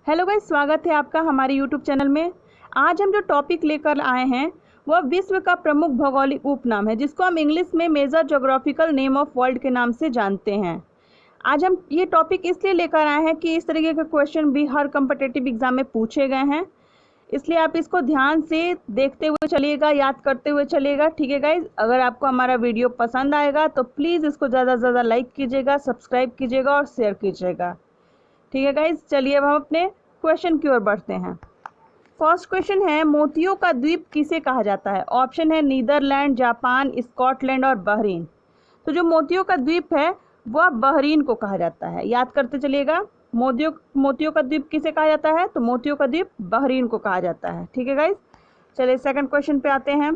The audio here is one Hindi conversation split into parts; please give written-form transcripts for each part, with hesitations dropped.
हेलो गाइस, स्वागत है आपका हमारे यूट्यूब चैनल में। आज हम जो टॉपिक लेकर आए हैं वह विश्व का प्रमुख भौगोलिक उपनाम है, जिसको हम इंग्लिश में major geographical name of world के नाम से जानते हैं। आज हम ये टॉपिक इसलिए लेकर आए हैं कि इस तरीके के क्वेश्चन भी हर कम्पिटिटिव एग्जाम में पूछे गए हैं, इसलिए आप इसको ध्यान से देखते हुए चलिएगा, याद करते हुए चलिएगा। ठीक है गाइज, अगर आपको हमारा वीडियो पसंद आएगा तो प्लीज़ इसको ज़्यादा से ज़्यादा लाइक कीजिएगा, सब्सक्राइब कीजिएगा और शेयर कीजिएगा। ठीक है गाइज, चलिए अब हम अपने क्वेश्चन की ओर बढ़ते हैं। फर्स्ट क्वेश्चन है, मोतियों का द्वीप किसे कहा जाता है? ऑप्शन है नीदरलैंड, जापान, स्कॉटलैंड और बहरीन। तो जो मोतियों का द्वीप है वह बहरीन को कहा जाता है। याद करते चलिएगा, मोतियों का द्वीप किसे कहा जाता है? तो मोतियों का द्वीप बहरीन को कहा जाता है। ठीक है गाइज, चलिए सेकंड क्वेश्चन पे आते हैं।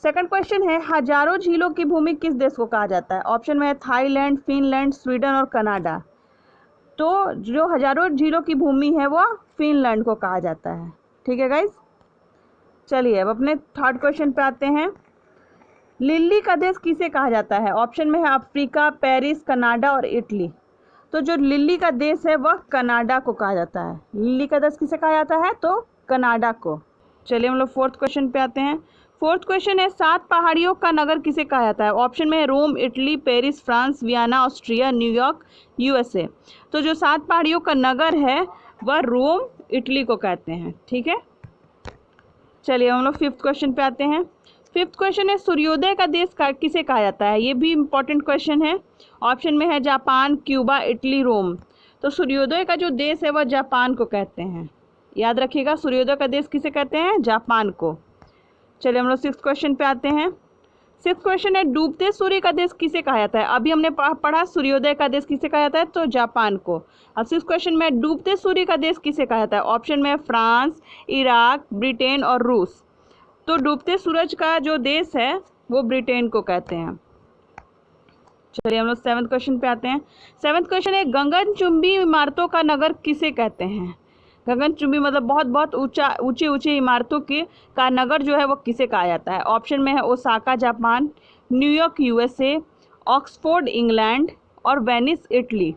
सेकंड क्वेश्चन है, हजारों झीलों की भूमि किस देश को कहा जाता है? ऑप्शन में है थाईलैंड, फिनलैंड, स्वीडन और कनाडा। तो जो हजारों झीलों की भूमि है वह फिनलैंड को कहा जाता है। ठीक है गाइज, चलिए अब अपने थर्ड क्वेश्चन पे आते हैं। लिल्ली का देश किसे कहा जाता है? ऑप्शन में है अफ्रीका, पेरिस, कनाडा और इटली। तो जो लिल्ली का देश है वह कनाडा को कहा जाता है। लिल्ली का देश किसे कहा जाता है? तो कनाडा को। चलिए हम लोग फोर्थ क्वेश्चन पे आते हैं। फोर्थ क्वेश्चन है, 7 पहाड़ियों का नगर किसे कहा जाता है? ऑप्शन में है Rome, Italy, Paris, France, Vienna, Austria, New York, USA. तो जो 7 पहाड़ियों का नगर है वह रोम, इटली को कहते हैं। ठीक है, चलिए हम लोग फिफ्थ क्वेश्चन पे आते हैं। फिफ्थ क्वेश्चन है, सूर्योदय का देश किसे कहा जाता है? ये भी इम्पोर्टेंट क्वेश्चन है। ऑप्शन में है जापान, क्यूबा, इटली, रोम। तो सूर्योदय का जो देश है वह जापान को कहते हैं। याद रखिएगा, सूर्योदय का देश किसे कहते हैं? जापान को। चलिए हम लोग सिक्स्थ क्वेश्चन पे आते हैं। सिक्स्थ क्वेश्चन है, डूबते सूर्य का देश किसे कहा जाता है? अभी हमने पढ़ा सूर्योदय का देश किसे कहा जाता है? तो जापान को। अब सिक्स्थ क्वेश्चन में, डूबते सूर्य का देश किसे कहा जाता है? ऑप्शन में है फ्रांस, इराक, ब्रिटेन और रूस। तो डूबते सूरज का जो देश है वो ब्रिटेन को कहते हैं। चलिए हम लोग सेवन्थ क्वेश्चन पे आते हैं। सेवन्थ क्वेश्चन है, गगनचुंबी इमारतों का नगर किसे कहते हैं? गगनचुंबी मतलब बहुत बहुत ऊंची इमारतों के का नगर जो है वो किसे कहा जाता है? ऑप्शन में है Osaka Japan, New York USA, Oxford England और वेनिस इटली।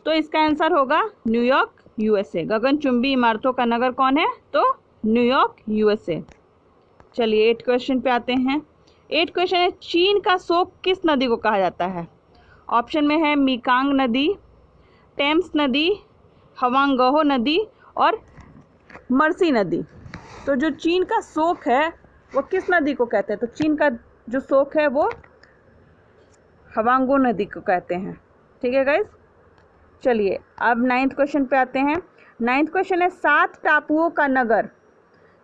तो इसका आंसर होगा न्यूयॉर्क यूएसए। गगनचुंबी इमारतों का नगर कौन है? तो न्यूयॉर्क यूएसए। चलिए 8 क्वेश्चन पे आते हैं। 8 क्वेश्चन है, चीन का शोक किस नदी को कहा जाता है? ऑप्शन में है मेकांग नदी, टेम्स नदी, हवांगहो नदी और मर्सी नदी। तो जो चीन का शोक है वो किस नदी को कहते हैं? तो चीन का जो शोक है वो हवांगो नदी को कहते हैं। ठीक है गाइस, चलिए अब 9th क्वेश्चन पे आते हैं। 9th क्वेश्चन है, 7 टापुओं का नगर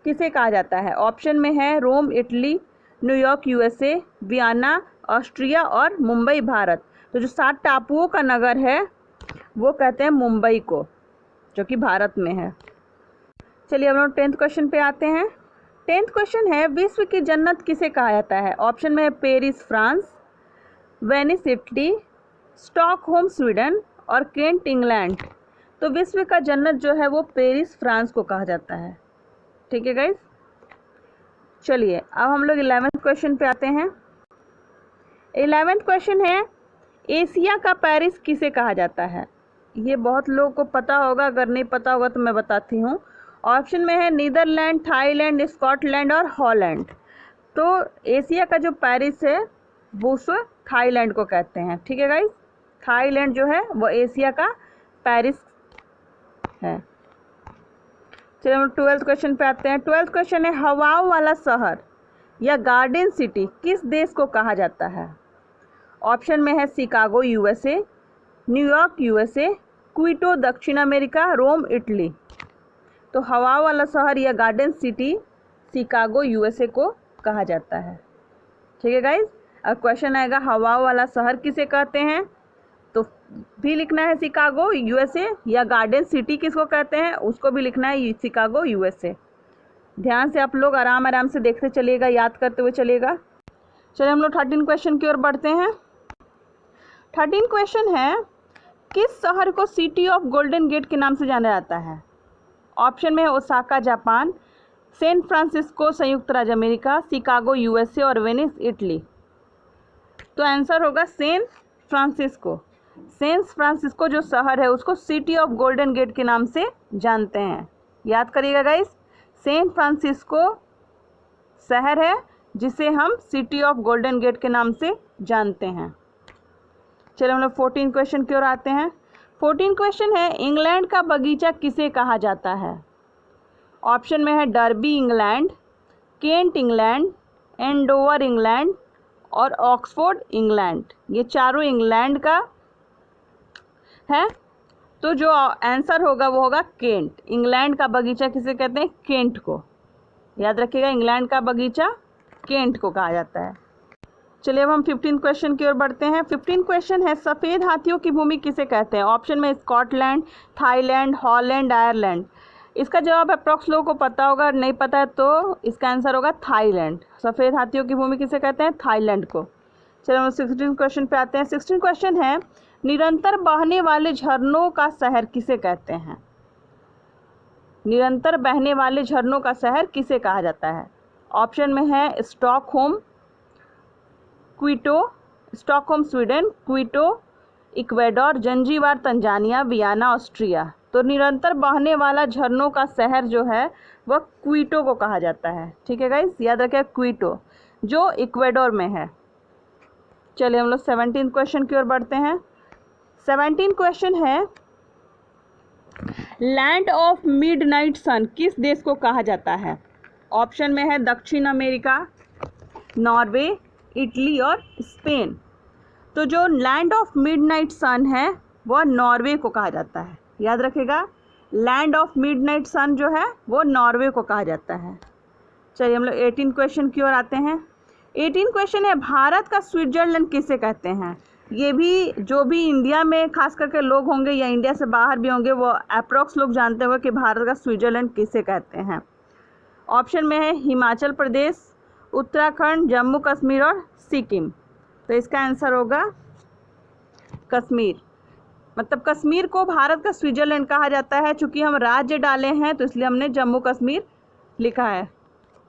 किसे कहा जाता है? ऑप्शन में है Rome Italy, New York USA, Vienna Austria और मुंबई भारत। तो जो 7 टापुओं का नगर है वो कहते हैं मुंबई को, जो कि भारत में है। चलिए अब हम 10th क्वेश्चन पे आते हैं। 10th क्वेश्चन है, विश्व की जन्नत किसे कहा जाता है? ऑप्शन में है Paris France, Venice Italy, Stockholm Sweden और केंट इंग्लैंड। तो विश्व का जन्नत जो है वो पेरिस फ्रांस को कहा जाता है। ठीक है गाइस, चलिए अब हम लोग 11th क्वेश्चन पे आते हैं। 11th क्वेश्चन है, एशिया का पेरिस किसे कहा जाता है? ये बहुत लोगों को पता होगा, अगर नहीं पता होगा तो मैं बताती हूँ। ऑप्शन में है नीदरलैंड, थाईलैंड, स्कॉटलैंड और हॉलैंड। तो एशिया का जो पेरिस है वो थाईलैंड को कहते हैं। ठीक है गाइस, थाईलैंड जो है वो एशिया का पेरिस है। चलिए हम 12th क्वेश्चन पे आते हैं। 12th क्वेश्चन है, हवाओं वाला शहर या गार्डन सिटी किस देश को कहा जाता है? ऑप्शन में है Chicago USA, New York USA, Quito दक्षिण अमेरिका, रोम इटली। तो हवाओं वाला शहर या गार्डन सिटी शिकागो यूएसए को कहा जाता है। ठीक है गाइज, अब क्वेश्चन आएगा हवाओं वाला शहर किसे कहते हैं? तो भी लिखना है शिकागो यूएसए, या गार्डन सिटी किसको कहते हैं उसको भी लिखना है शिकागो यूएसए। ध्यान से आप लोग आराम से देखते चलिएगा, याद करते हुए चलिएगा। चलिए हम लोग 13 क्वेश्चन की ओर बढ़ते हैं। 13 क्वेश्चन है, किस शहर को सिटी ऑफ गोल्डन गेट के नाम से जाना जाता है? ऑप्शन में है ओसाका जापान, सैन फ्रांसिस्को संयुक्त राज्य अमेरिका, शिकागो यूएसए और वेनिस इटली। तो आंसर होगा सैन फ्रांसिस्को। सैन फ्रांसिस्को जो शहर है उसको सिटी ऑफ गोल्डन गेट के नाम से जानते हैं। याद करिएगा गाइस, सैन फ्रांसिस्को शहर है जिसे हम सिटी ऑफ गोल्डन गेट के नाम से जानते हैं। चलिए हम लोग 14 क्वेश्चन की ओर आते हैं। 14 क्वेश्चन है, इंग्लैंड का बगीचा किसे कहा जाता है? ऑप्शन में है Derby England, Kent England, Andover England और ऑक्सफोर्ड इंग्लैंड। ये चारों इंग्लैंड का है, तो जो आंसर होगा वो होगा केंट। इंग्लैंड का बगीचा किसे कहते हैं? केंट को। याद रखिएगा, इंग्लैंड का बगीचा केंट को कहा जाता है। चलिए अब हम 15 क्वेश्चन की ओर बढ़ते हैं। 15 क्वेश्चन है, सफ़ेद हाथियों की भूमि किसे कहते हैं? ऑप्शन में स्कॉटलैंड, थाईलैंड, हॉलैंड, आयरलैंड। इसका जवाब अप्रॉक्स लोगों को पता होगा, नहीं पता है तो इसका आंसर होगा थाईलैंड। सफ़ेद हाथियों की भूमि किसे कहते हैं? थाईलैंड को। चलिए हम 16 क्वेश्चन पे आते हैं। 16 क्वेश्चन है, निरंतर बहने वाले झरनों का शहर किसे कहते हैं? निरंतर बहने वाले झरनों का शहर किसे कहा जाता है? ऑप्शन में है Stockholm, Quito, Stockholm Sweden, Quito Ecuador, Zanzibar Tanzania, Vienna Austria. तो निरंतर बहने वाला झरनों का शहर जो है वह क्विटो को कहा जाता है। ठीक है गाइस, याद रखिए क्विटो जो इक्वेडोर में है। चलिए हम लोग 17 क्वेश्चन की ओर बढ़ते हैं। 17 क्वेश्चन है, लैंड ऑफ मिडनाइट सन किस देश को कहा जाता है? ऑप्शन में है दक्षिण अमेरिका, नॉर्वे, इटली और स्पेन। तो जो लैंड ऑफ मिडनाइट सन है वह नॉर्वे को कहा जाता है। याद रखिएगा, लैंड ऑफ मिडनाइट सन जो है वो नॉर्वे को कहा जाता है। चलिए हम लोग 18 क्वेश्चन की ओर आते हैं। 18 क्वेश्चन है, भारत का स्विट्जरलैंड किसे कहते हैं? ये भी जो भी इंडिया में खास करके लोग होंगे या इंडिया से बाहर भी होंगे वो अप्रॉक्स लोग जानते होंगे कि भारत का स्विट्जरलैंड किसे कहते हैं। ऑप्शन में है हिमाचल प्रदेश, उत्तराखंड, जम्मू कश्मीर और सिक्किम। तो इसका आंसर होगा कश्मीर। मतलब कश्मीर को भारत का स्विट्जरलैंड कहा जाता है। चूँकि हम राज्य डाले हैं तो इसलिए हमने जम्मू कश्मीर लिखा है।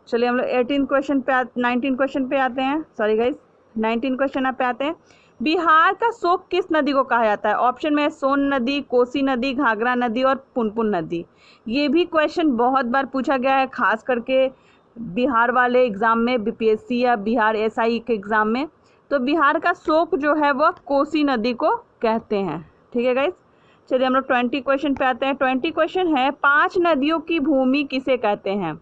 चलिए हम लोग 19 क्वेश्चन पे आते हैं। सॉरी गाइस, 19 क्वेश्चन पे आते हैं। बिहार का शोक किस नदी को कहा जाता है? ऑप्शन में सोन नदी, कोसी नदी, घाघरा नदी और पुनपुन नदी। ये भी क्वेश्चन बहुत बार पूछा गया है, खास करके बिहार वाले एग्ज़ाम में, बीपीएससी या बिहार एसआई के एग्ज़ाम में। तो बिहार का शोक जो है वह कोसी नदी को कहते हैं। ठीक है गाइस, चलिए हम लोग 20 क्वेश्चन पे आते हैं। 20 क्वेश्चन है, 5 नदियों की भूमि किसे कहते हैं?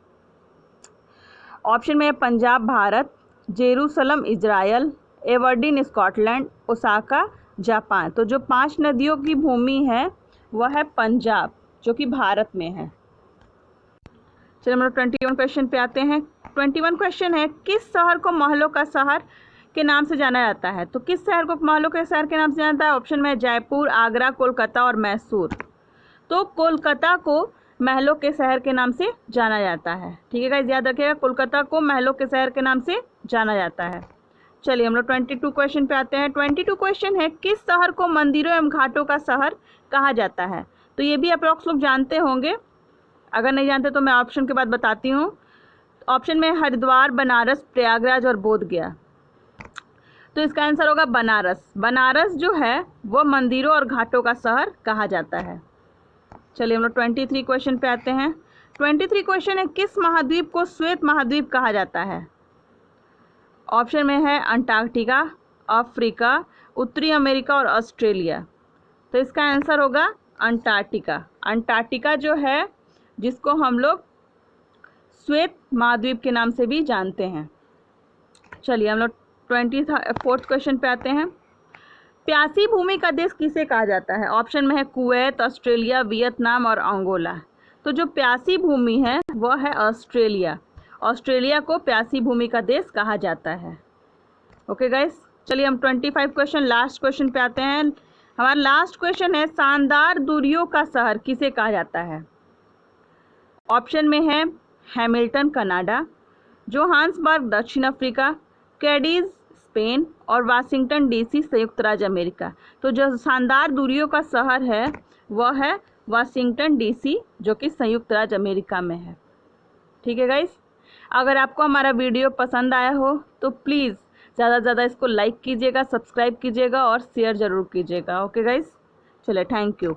ऑप्शन में Punjab Bharat, Jerusalem Israel, Aberdeen Scotland, Osaka Japan. तो जो 5 नदियों की भूमि है वह है पंजाब, जो कि भारत में है। चलिए हम लोग 21 क्वेश्चन पे आते हैं। 21 क्वेश्चन है, किस शहर को महलों का शहर के नाम से जाना जाता है? तो किस शहर को महलों के शहर के नाम से जाना जाता है? ऑप्शन में जयपुर, आगरा, कोलकाता और मैसूर। तो कोलकाता को महलों के शहर के नाम से जाना जाता है। ठीक है गाइस, याद रखिएगा, कोलकाता को महलों के शहर के नाम से जाना जाता है। चलिए हम लोग 22 क्वेश्चन पे आते हैं। 22 क्वेश्चन है, किस शहर को मंदिरों एवं घाटों का शहर कहा जाता है? तो ये भी अप्रॉक्स लोग जानते होंगे, अगर नहीं जानते तो मैं ऑप्शन के बाद बताती हूँ। ऑप्शन में हरिद्वार, बनारस, प्रयागराज और बोध गया। तो इसका आंसर होगा बनारस। बनारस जो है वो मंदिरों और घाटों का शहर कहा जाता है। चलिए हम लोग 23 क्वेश्चन पे आते हैं। 23 क्वेश्चन है, किस महाद्वीप को श्वेत महाद्वीप कहा जाता है? ऑप्शन में है अंटार्कटिका, अफ्रीका, उत्तरी अमेरिका और ऑस्ट्रेलिया। तो इसका आंसर होगा अंटार्कटिका। अंटार्कटिका जो है जिसको हम लोग श्वेत महाद्वीप के नाम से भी जानते हैं। चलिए हम लोग 24 क्वेश्चन पे आते हैं। प्यासी भूमि का देश किसे कहा जाता है? ऑप्शन में है कुवैत, ऑस्ट्रेलिया, वियतनाम और अंगोला। तो जो प्यासी भूमि है वह है ऑस्ट्रेलिया। ऑस्ट्रेलिया को प्यासी भूमि का देश कहा जाता है। ओके गाइस, चलिए हम 25 क्वेश्चन, लास्ट क्वेश्चन पे आते हैं। हमारा लास्ट क्वेश्चन है, शानदार दूरियों का शहर किसे कहा जाता है? ऑप्शन में है हैमिल्टन कनाडा, जोहान्सबर्ग दक्षिण अफ्रीका, कैडीज स्पेन और वाशिंगटन डीसी संयुक्त राज्य अमेरिका। तो जो शानदार दूरियों का शहर है वह है वाशिंगटन डीसी, जो कि संयुक्त राज्य अमेरिका में है। ठीक है गाइस, अगर आपको हमारा वीडियो पसंद आया हो तो प्लीज़ ज़्यादा से ज़्यादा इसको लाइक कीजिएगा, सब्सक्राइब कीजिएगा और शेयर ज़रूर कीजिएगा। ओके गाइस, चलिए, थैंक यू।